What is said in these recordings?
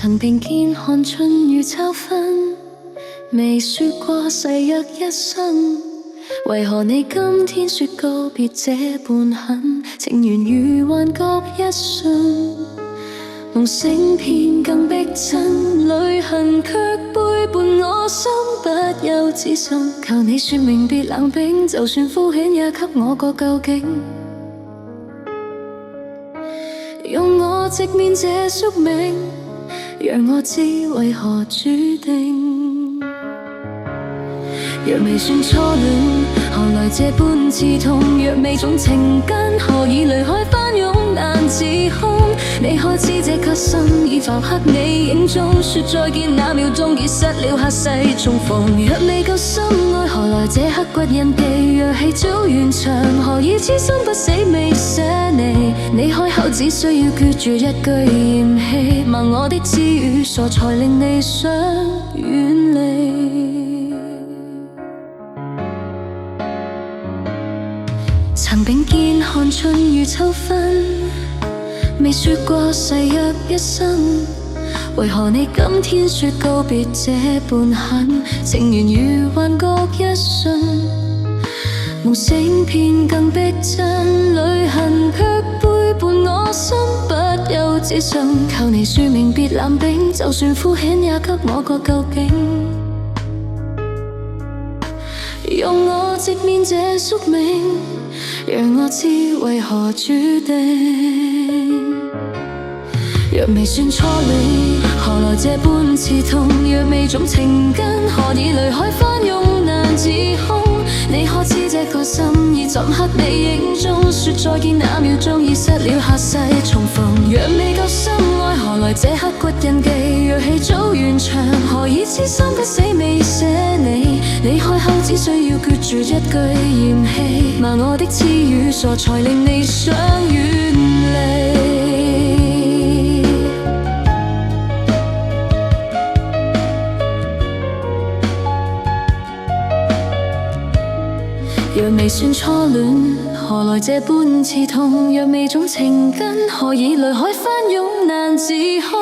曾並肩看春與秋分，未說過誓約一生。為何你今天說告別這般狠？情緣如幻覺一瞬，夢醒片更逼真，淚痕卻背叛我心，不由自信。求你說明別冷冰，就算敷衍也給我個究竟。用我直面這宿命，讓我知為何注定。若未算初戀，何來這般刺痛？若未種情根，何以淚海翻湧難自控？你可知這顆心已浮刻你影蹤，說再見那秒鐘已失了下世重逢。若未夠深愛，何來這刻骨印記？若氣早完場，何以痴心不死未捨離？你開口只需要決絕一句嫌棄，盲我的痴與傻才令你想遠離。曾並肩看春與秋分，未說過誓約一生。為何你今天說告別這般狠？情緣如幻覺一瞬，夢醒片更逼真，淚痕卻背叛我心，不由自信。求你說明別冷冰，就算敷衍也給我個究竟。用我直面這宿命，讓我知為何注定。若未算初戀，何來這般刺痛？若未種情根，何以淚海翻湧難自控？你可知這個心已鑿刻你影蹤，說再見那秒鐘已失了下世重逢。若未夠深愛，何來這刻骨印記？若氣早完場，何以痴心不死未捨你？你開口只需要決絕一句嫌棄，罵我的痴與傻才令你想遠離。若未算初戀，何來這般刺痛？若未種情根，何以淚海翻湧難自控？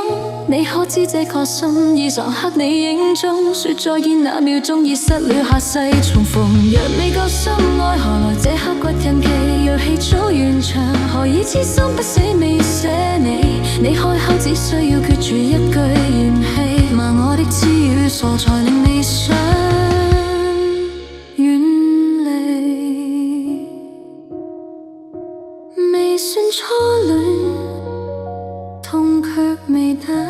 你可知這顆心已鑿刻你影蹤，說再見那秒鐘已失了下世重逢。若未夠深愛，何來這刻骨印記？若氣早完場，何以痴心不死未捨你？你開口只需要決絕一句嫌棄，罵我的痴與傻才令你想未算初戀，痛卻未得。